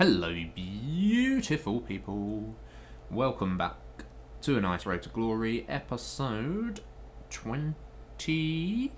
Hello beautiful people, welcome back to a nice Road to Glory episode 20,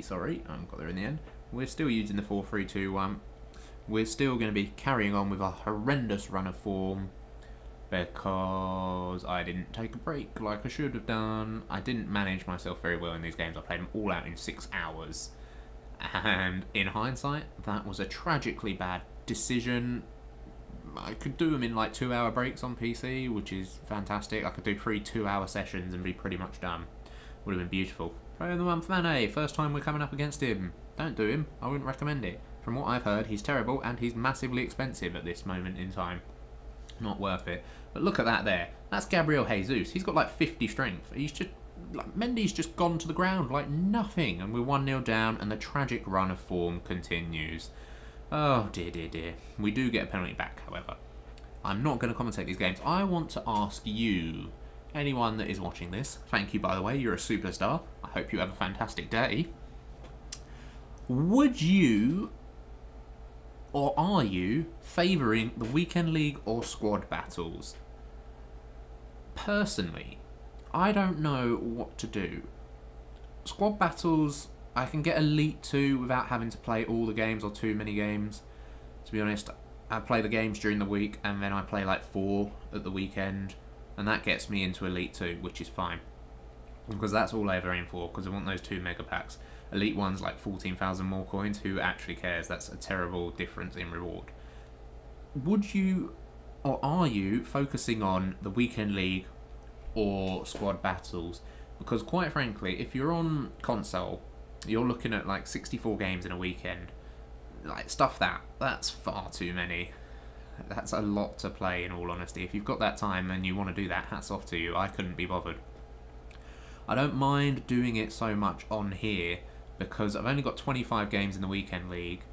sorry, I haven't got there in the end. We're still using the 4-3-2-1, we're still going to be carrying on with a horrendous run of form because I didn't take a break like I should have done. I didn't manage myself very well in these games. I played them all out in 6 hours. And in hindsight, that was a tragically bad decision. I could do them in like 2-hour breaks on PC, which is fantastic. I could do 3 2-hour sessions and be pretty much done. Would have been beautiful. Player of the month, Mane. First time we're coming up against him. Don't do him. I wouldn't recommend it. From what I've heard, he's terrible and he's massively expensive at this moment in time. Not worth it. But look at that there. That's Gabriel Jesus. He's got like 50 strength. He's just... like, Mendy's just gone to the ground like nothing, and we're 1-0 down, and the tragic run of form continues. Oh dear, dear, dear. We do get a penalty back, however. I'm not going to commentate these games. I want to ask you, anyone that is watching this, thank you by the way, you're a superstar. I hope you have a fantastic day. Would you, or are you, favouring the weekend league or squad battles? Personally, I don't know what to do. Squad battles, I can get Elite 2 without having to play all the games or too many games. To be honest, I play the games during the week and then I play like 4 at the weekend, and that gets me into Elite 2, which is fine. Because that's all I ever aim for, because I want those 2 mega packs. Elite 1's like 14,000 more coins, who actually cares? That's a terrible difference in reward. Would you, or are you, focusing on the weekend league or squad battles? Because quite frankly, if you're on console, you're looking at like 64 games in a weekend. Like, stuff that's far too many. That's a lot to play, in all honesty. If you've got that time and you want to do that, hats off to you. I couldn't be bothered. I don't mind doing it so much on here because I've only got 25 games in the weekend league,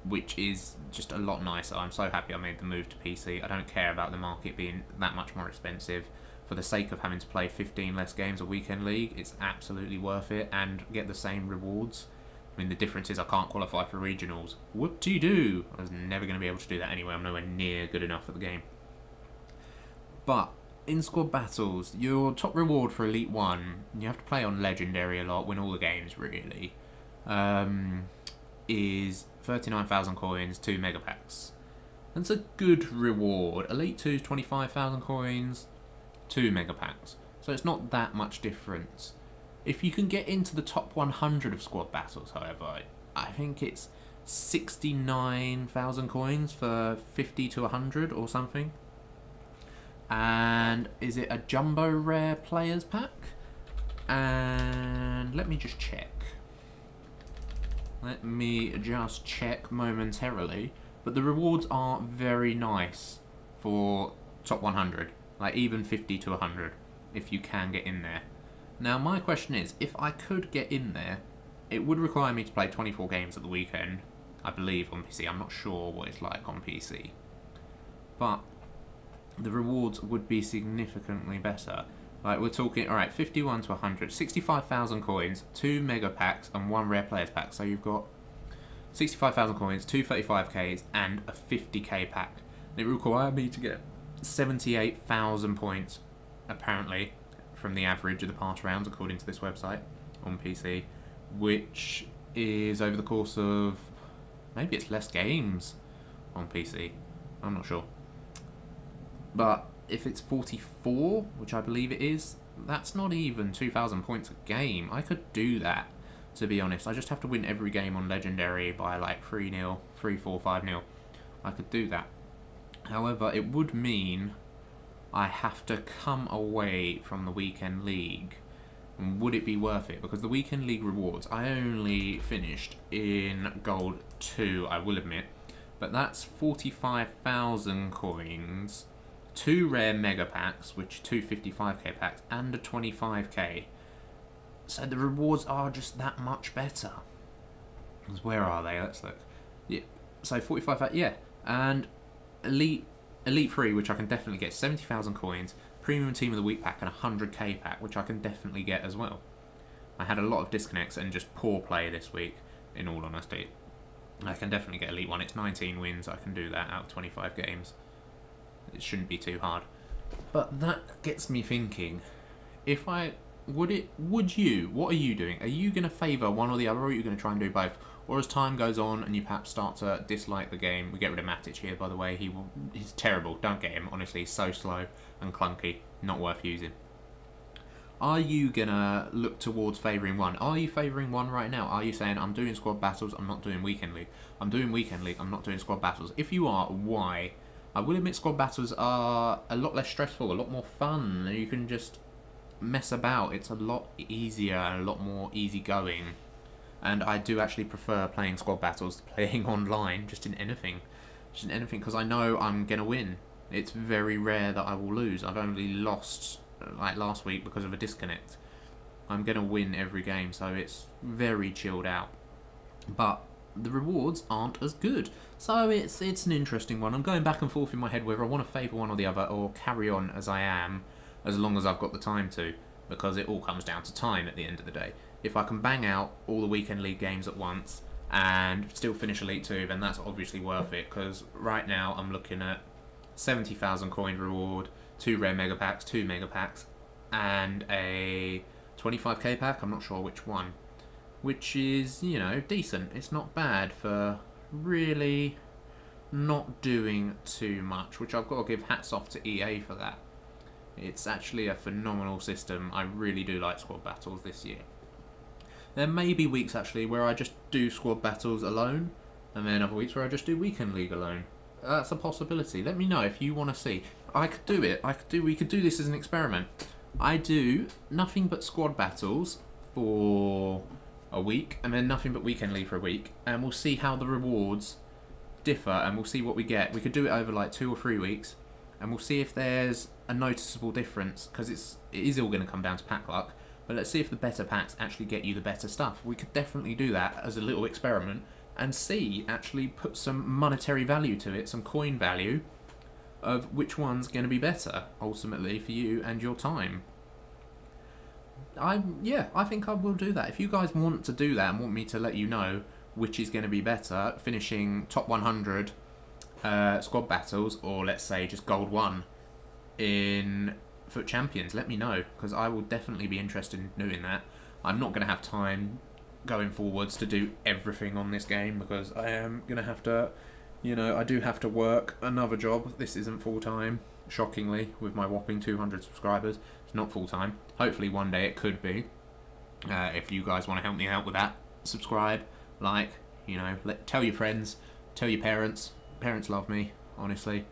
which is just a lot nicer. I'm so happy I made the move to PC. I don't care about the market being that much more expensive. For the sake of having to play 15 less games a weekend league, it's absolutely worth it and get the same rewards. I mean, the difference is I can't qualify for regionals. Whoop-de-doo! I was never going to be able to do that anyway. I'm nowhere near good enough at the game. But in squad battles, your top reward for Elite 1, you have to play on Legendary a lot, win all the games really, is 39,000 coins, 2 mega packs. That's a good reward. Elite 2 is 25,000 coins, 2 mega packs. So it's not that much difference. If you can get into the top 100 of squad battles, however, I think it's 69,000 coins for 50 to 100 or something. And is it a jumbo rare players pack? And let me just check. Let me just check momentarily. But the rewards are very nice for top 100. Like even 50 to 100, if you can get in there. Now my question is, if I could get in there, it would require me to play 24 games at the weekend, I believe, on PC. I'm not sure what it's like on PC. But the rewards would be significantly better. Like, we're talking, alright, 51 to 100, 65,000 coins, 2 mega packs, and 1 rare players pack. So you've got 65,000 coins, 2 35Ks, and a 50k pack. It required me to get 78,000 points, apparently, from the average of the past rounds, according to this website, on PC, which is over the course of, maybe it's less games on PC, I'm not sure. But if it's 44, which I believe it is, that's not even 2,000 points a game. I could do that, to be honest. I just have to win every game on Legendary by like 3-0, 3-4, 5-0. I could do that. However, it would mean I have to come away from the weekend league. And would it be worth it? Because the weekend league rewards, I only finished in gold 2, I will admit. But that's 45,000 coins, 2 rare mega packs, which 2 55k packs, and a 25k. So the rewards are just that much better. Because where are they? Let's look. Yeah. So 45, yeah. And Elite 3, which I can definitely get, 70,000 coins, Premium Team of the Week pack, and a 100k pack, which I can definitely get as well. I had a lot of disconnects and just poor play this week, in all honesty. I can definitely get Elite 1. It's 19 wins. I can do that out of 25 games. It shouldn't be too hard. But that gets me thinking, if I... What are you doing? Are you going to favour one or the other, or are you going to try and do both? Or as time goes on and you perhaps start to dislike the game... We get rid of Matic here, by the way. He's terrible. Don't get him. Honestly, he's so slow and clunky. Not worth using. Are you going to look towards favouring one? Are you favouring one right now? Are you saying, I'm doing squad battles, I'm not doing weekend league? I'm doing weekend league, I'm not doing squad battles. If you are, why? I will admit squad battles are a lot less stressful, a lot more fun. You can just mess about. It's a lot easier and a lot more easygoing. And I do actually prefer playing squad battles to playing online, just in anything. Just in anything, because I know I'm going to win. It's very rare that I will lose. I've only lost... like last week because of a disconnect. I'm going to win every game, so it's very chilled out. But the rewards aren't as good. So it's an interesting one. I'm going back and forth in my head whether I want to favour one or the other or carry on as I am, as long as I've got the time to, because it all comes down to time at the end of the day. If I can bang out all the weekend league games at once and still finish Elite 2, then that's obviously worth it, because right now I'm looking at 70,000 coin reward, 2 rare mega packs, 2 mega packs, and a 25k pack. I'm not sure which one, which is, you know, decent. It's not bad for really not doing too much, which I've got to give hats off to EA for that. It's actually a phenomenal system. I really do like squad battles this year. There may be weeks actually where I just do squad battles alone, and then other weeks where I just do weekend league alone. That's a possibility. Let me know if you want to see. I could do it. We could do this as an experiment. I do nothing but squad battles for a week, and then nothing but weekend league for a week, and we'll see how the rewards differ, and we'll see what we get. We could do it over like 2 or 3 weeks, and we'll see if there's a noticeable difference, because it is all going to come down to pack luck. But let's see if the better packs actually get you the better stuff. We could definitely do that as a little experiment, and see, actually put some monetary value to it, some coin value, of which one's going to be better, ultimately, for you and your time. Yeah, I think I will do that. If you guys want to do that and want me to let you know which is going to be better, finishing top 100 squad battles, or let's say just gold 1 in FUT Champions, let me know, because I will definitely be interested in doing that. I'm not going to have time going forwards to do everything on this game, because I am going to have to, you know, I do have to work another job. This isn't full-time, shockingly, with my whopping 200 subscribers. It's not full-time. Hopefully one day it could be. If you guys want to help me out with that, subscribe, like, you know, tell your friends, tell your parents. Parents love me, honestly.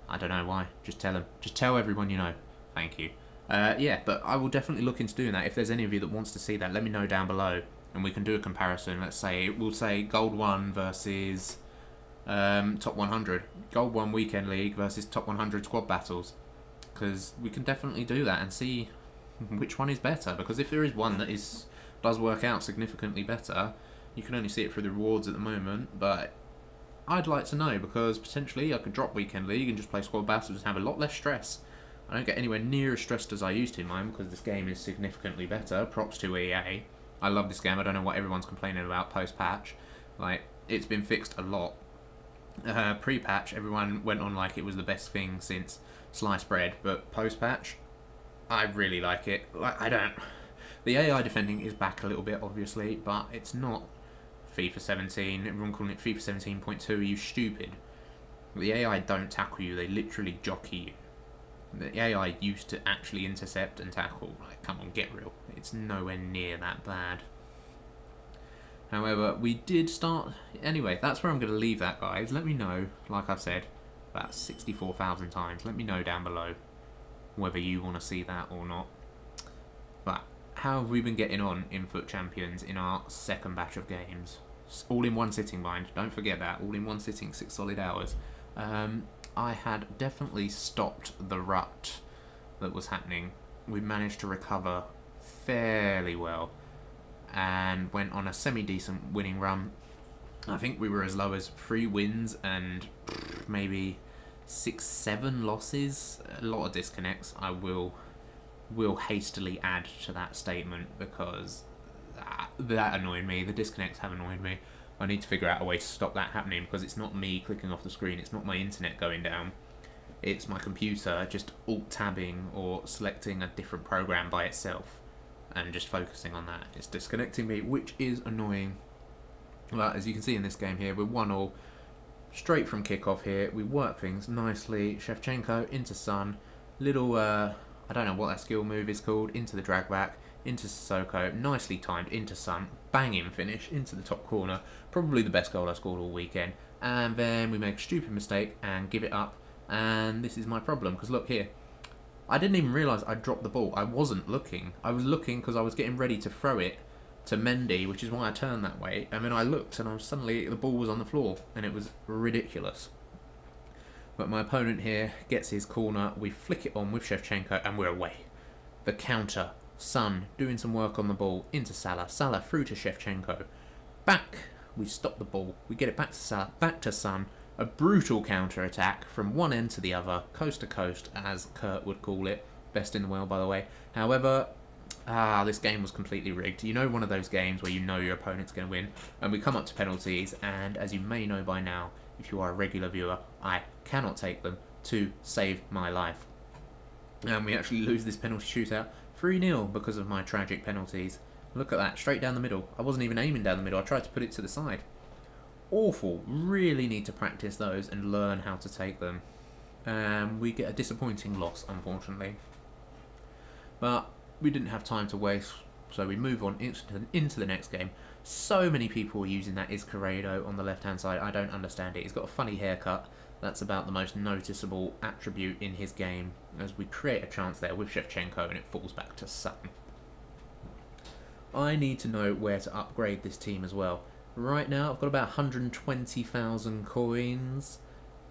I don't know why. Just tell them. Just tell everyone you know. Thank you. Yeah, but I will definitely look into doing that. If there's any of you that wants to see that, let me know down below, and we can do a comparison. Let's say, we'll say Gold 1 versus Top 100. Gold 1 Weekend League versus Top 100 Squad Battles. Because we can definitely do that and see which one is better. Because if there is one that does work out significantly better, you can only see it through the rewards at the moment, but I'd like to know, because potentially I could drop Weekend League and just play Squad Battles and have a lot less stress. I don't get anywhere near as stressed as I used to in mine, because this game is significantly better. Props to EA. I love this game. I don't know what everyone's complaining about post-patch. Like, it's been fixed a lot. Pre-patch, everyone went on like it was the best thing since sliced bread, but post-patch, I really like it. Like, the AI defending is back a little bit, obviously, but it's not FIFA 17. Everyone calling it FIFA 17.2. You stupid. The AI don't tackle you. They literally jockey you. The AI used to actually intercept and tackle. Like, come on, get real. It's nowhere near that bad. However, we did start... Anyway, that's where I'm going to leave that, guys. Let me know, like I've said, about 64,000 times. Let me know down below whether you want to see that or not. But how have we been getting on in FUT Champions in our second batch of games? All in one sitting, mind. Don't forget that. All in one sitting, 6 solid hours. I had definitely stopped the rut that was happening. We managed to recover fairly well and went on a semi-decent winning run. I think we were as low as 3 wins and maybe 6-7 losses. A lot of disconnects. I will hastily add to that statement, because that annoyed me. The disconnects have annoyed me. I need to figure out a way to stop that happening, because it's not me clicking off the screen, it's not my internet going down, it's my computer just alt-tabbing or selecting a different program by itself and just focusing on that. It's disconnecting me, which is annoying. But as you can see in this game here, we're 1-1, straight from kickoff here. We work things nicely. Shevchenko into Son, little, I don't know what that skill move is called, into the drag back, into Sissoko, nicely timed, into Son, banging finish, into the top corner, probably the best goal I scored all weekend. And then we make a stupid mistake and give it up, and this is my problem, because look here, I didn't even realise I dropped the ball. I wasn't looking. I was looking because I was getting ready to throw it to Mendy, which is why I turned that way, and then I looked and suddenly the ball was on the floor, and it was ridiculous. But my opponent here gets his corner, we flick it on with Shevchenko, and we're away. The counter, Son doing some work on the ball, into Salah, Salah through to Shevchenko, back, we stop the ball, we get it back to Salah, back to Son, a brutal counter attack from one end to the other, coast to coast, as Kurt would call it, best in the world by the way. However, this game was completely rigged. You know, one of those games where you know your opponent's going to win, and we come up to penalties, and as you may know by now, if you are a regular viewer, I cannot take them to save my life. And we actually lose this penalty shootout 3-0 because of my tragic penalties. Look at that, straight down the middle. I wasn't even aiming down the middle, I tried to put it to the side. Awful, really need to practice those and learn how to take them. We get a disappointing loss, unfortunately. But we didn't have time to waste, so we move on into the next game. So many people are using that Izquierdo on the left-hand side. I don't understand it. He's got a funny haircut. That's about the most noticeable attribute in his game, as we create a chance there with Shevchenko and it falls back to Son. I need to know where to upgrade this team as well. Right now I've got about 120,000 coins,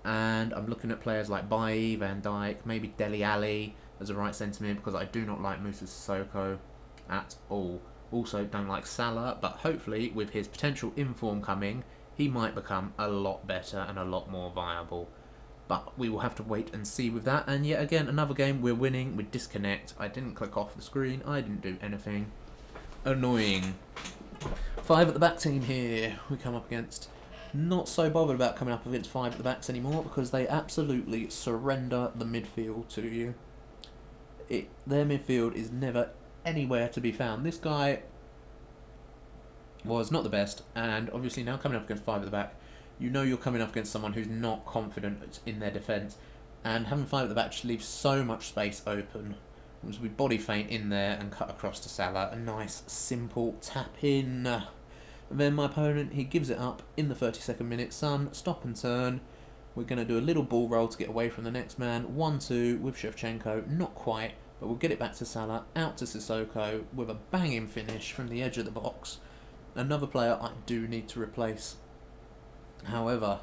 and I'm looking at players like Bailly, Van Dijk, maybe Dele Alli as a right centre mid, because I do not like Moussa Sissoko at all. Also don't like Salah, but hopefully with his potential inform coming, he might become a lot better and a lot more viable. But we will have to wait and see with that. And yet again, another game, we're winning, we disconnect. I didn't click off the screen, I didn't do anything. Annoying. 5 at the back team here we come up against. Not so bothered about coming up against 5 at the backs anymore, because they absolutely surrender the midfield to you. Their midfield is never anywhere to be found. This guy was not the best, and obviously now coming up against 5 at the back, you know you're coming up against someone who's not confident in their defence, and having 5 at the back just leaves so much space open. As we body feint in there and cut across to Salah, a nice simple tap in. And then my opponent, he gives it up in the 32nd minute. Son, stop and turn. We're going to do a little ball roll to get away from the next man. 1-2 with Shevchenko, not quite, but we'll get it back to Salah, out to Sissoko with a banging finish from the edge of the box. Another player I do need to replace. However,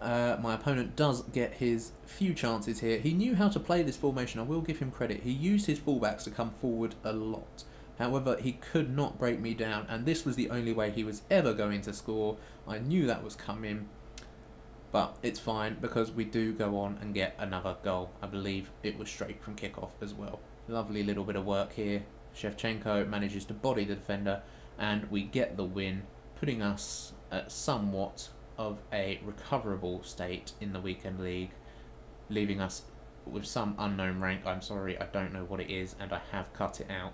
my opponent does get his few chances here. He knew how to play this formation, I will give him credit. He used his fullbacks to come forward a lot. However, he could not break me down, and this was the only way he was ever going to score. I knew that was coming, but it's fine because we do go on and get another goal. I believe it was straight from kickoff as well. Lovely little bit of work here. Shevchenko manages to body the defender, and we get the win, putting us at somewhat of a recoverable state in the weekend league, leaving us with some unknown rank. I'm sorry, I don't know what it is, and I have cut it out.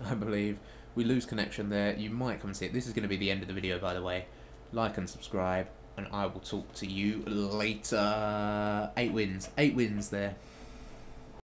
I believe we lose connection there. You might come and see it. This is going to be the end of the video, by the way. Like and subscribe, and I will talk to you later. 8 wins there.